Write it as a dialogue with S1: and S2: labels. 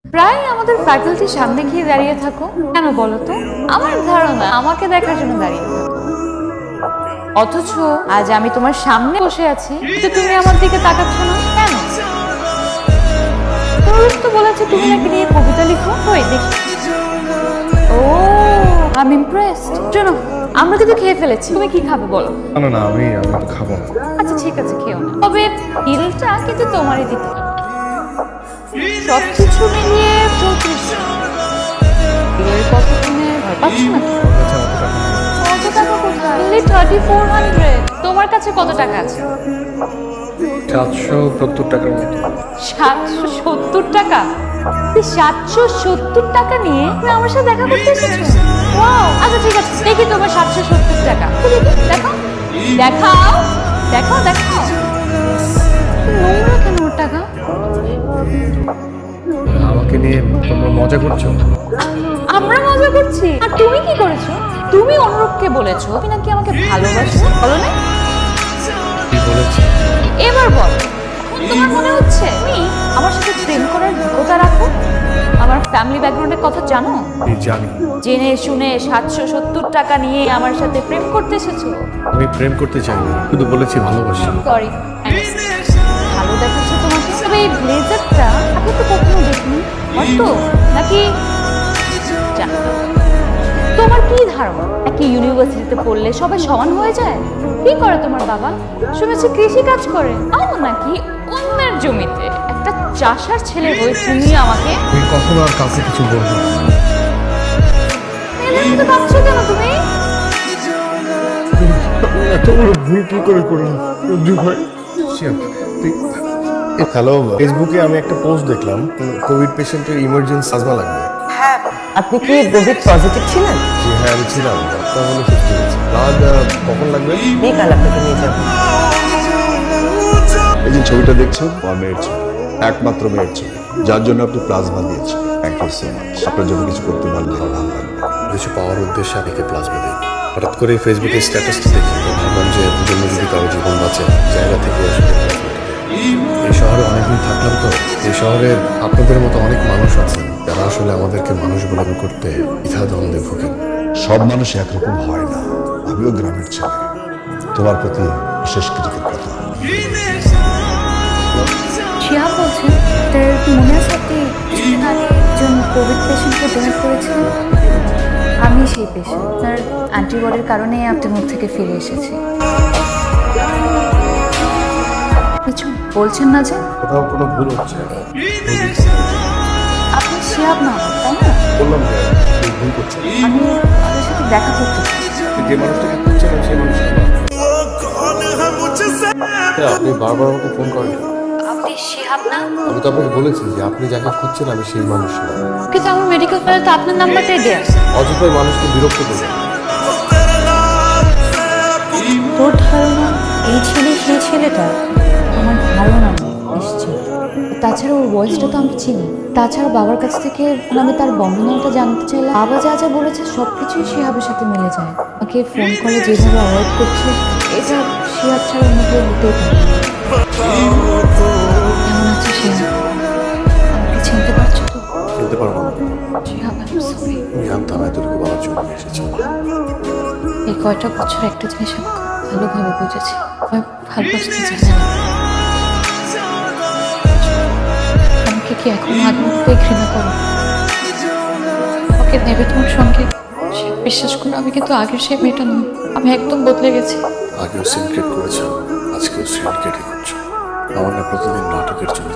S1: প্রায় আমাদের ফ্যাকাল্টির সামনে গিয়ে দাঁড়িয়ে থাকো কেন বলো তো? আমার ধারণা আমাকে দেখার জন্য দাঁড়িয়ে থাকো, অথচ আজ আমি তোমার সামনে বসে আছি কিন্তু তুমি আমার দিকে তাকাচ্ছ না কেন? পুরুষ তো বলেছে তুমি নাকি নিয়ে কবিতা লিখো, ওই দেখি। ও আই এম ইমপ্রেসড। শোনো, আমরা কিন্তু খেয়ে ফেলেছি, তুমি কি খাবে বলো?
S2: না না আমি তো খাবো না।
S1: আচ্ছা ঠিক আছে, খেও না, তবে বিলটা কিন্তু তোমারই দিতে হবে। সবকিছু মিলিয়ে 34। বিলের কথা শুনে ভয় পাচ্ছ নাকি?
S2: আমার কাছে অত টাকা নেই।
S1: কত টাকা কোথায়? only 3400। তোমার কাছে কত টাকা আছে?
S2: 770 টাকার মতো।
S1: 770 টাকা? এই 770 টাকা নিয়ে তুমি আমার সাথে দেখা করতে এসেছো? ওয়াও, আচ্ছা ঠিক আছে, দেখি তোমার 770 টাকা। দেখি, দেখাও দেখাও দেখাও দেখাও। নোংরা কেন ওর টাকা?
S2: আমাকে নিয়ে তোমরা মজা করছো?
S1: আমরা মজা করছি আর তুমি কি করেছো? তুমি অনুরূপকে বলেছো তুমি নাকি আমাকে ভালোবাসো, বলো না?
S2: কি বলেছি?
S1: এবার বল, তোমার মনে হচ্ছে তুমি আমার সাথে প্রেম করার যোগ্যতা রাখো? আমার ফ্যামিলি ব্যাকগ্রাউন্ডের কথা জানো?
S2: এই জানি।
S1: জেনে শুনে 770 টাকা নিয়ে আমার সাথে প্রেম করতে এসেছো?
S2: আমি প্রেম করতে চাই না, শুধু বলেছি ভালোবাসি।
S1: সরি, ভালো দেখাচ্ছে তোমাকে। তবে এই ব্লেজারটা আগে তো কখনো দেখিনি, তো নাকি জানো না? তোমার কি ধারণা নাকি ইউনিভার্সিটিতে পড়লে সবাই সমান হয়ে যায়? কি করে তোমার বাবা? শুনেছি কৃষি কাজ করে। আমার নাকি অন্যের জমিতে একটা চাষার ছেলে হয়ে তুমি আমাকে
S2: আমি কখনো আর কাউকে কিছু বলবো না।
S1: এদের মতো কাঁদছো কেন তুমি?
S2: এত বড় ভুল কি করে করলাম রঞ্জু ভাই? হ্যালো, ফেসবুকে আমি একটা পোস্ট দেখলাম কোভিড পেশেন্টের ইমার্জেন্সি প্লাজমা লাগবে।
S3: হ্যাঁ, আপনি কি কোভিড পজিটিভ ছিলেন?
S2: জি হ্যাঁ, আমি ছিলাম। ডাক্তার বলে সুস্থ হয়েছি। ব্লাড কখন লাগবে?
S3: বিকাল আপনাকে নিয়ে যাবো।
S4: এই যে ছবিটা দেখছেন আমার মেয়ের ছবি, একমাত্র মেয়ের ছবি, যার জন্য আপনি প্লাজমা দিয়েছেন। Thank you so much. আপনার জন্য কিছু করতে পারলে আমার ভালো লাগবে।
S5: কিছু পাওয়ার উদ্দেশ্যে আপনাকে প্লাজমা দিই। হঠাৎ করে ফেসবুকে স্ট্যাটাসটা দেখি, তো ভাবলাম যে জন্য যদি কারো জীবন বাঁচে জায়গা থেকে আসলে প্লাজমাটা দিই। এই শহরে অনেকদিন থাকলাম, তো এই শহরে আপনাদের মতো অনেক মানুষ আছেন যারা আসলে আমাদেরকে মানুষ বলে করতে দ্বিধাদ্বন্দ্বে ভোগেন।
S4: সব মানুষ একরকম হয় না। আমিও গ্রামের ছেলে, তোমার প্রতি বিশেষ কৃতজ্ঞতা।
S1: শিয়া বলছেন, তার মনে আছে আপনি কিছুদিন আগে একজন কোভিড পেশেন্টকে ডোনেট করেছিলেন? আমি সেই পেশেন্ট। তার অ্যান্টিবডির কারণে আপনার মুখ থেকে ফিরে এসেছি। কিছু বলছেন না যে?
S2: কোথাও কোনো ভুল হচ্ছে না।
S1: আপনি শিয়াব না, তাই না?
S2: বললাম যে আপনি ভুল করছেন।
S1: আমি তাদের সাথে দেখা করতে চাই।
S2: আপনি যে মানুষটাকে খুঁজছেন আমি সেই মানুষটা না। আপনি বারবার আমাকে ফোন করেন।
S1: আপনি শিহাব না?
S2: আমি তো আপনাকে বলেছি যে আপনি যাকে খুঁজছেন আমি সেই মানুষ না।
S1: কিন্তু আমার মেডিকেল কলেজে তো আপনার নাম্বারটাই দেয়া।
S2: অযথাই মানুষকে বিরক্ত করবেন।
S1: তোর ধারণা এই ছেলে সেই ছেলেটা? আমার ধারণা নিশ্চিত। তাছাড়া ওর ভয়েসটা তো আমি চিনি। তাছাড়া বাবার কাছ থেকে আমি তার বর্ণনাটা জানতে চাইলাম। বাবা যা যা বলেছে সবকিছুই শিহাবের সাথে মিলে যায়। আমাকে ফোন করে যেভাবে অ্যাভয়েড করছে, এটা শিহাব ছাড়া অন্য কেউ হতেই পারে না। কেমন আছে শিহাব? আমাকে চিনতে পারছো তো?
S5: চিনতে পারবো না।
S1: Shihab, I am sorry.
S5: আমি জানতাম এতটুকু বলার জন্য এসেছি।
S1: এই কয়টা বছর একটা জিনিস আমি খুব ভালোভাবে বুঝেছি, আমি ভালোবাসতে জানি না। আমাকে কি এখন আগের মতোই ঘৃণা করো? ওকে নেবে তোমার সঙ্গে? বিশ্বাস করো, আমি কিন্তু আগের সেই মেয়েটা নই। আমি একদম বদলে গেছি।
S5: আগেও সিনক্রেট করেছো, আজকেও সিনক্রেটই করছো। আমার না প্রতিদিন নাটকের জন্য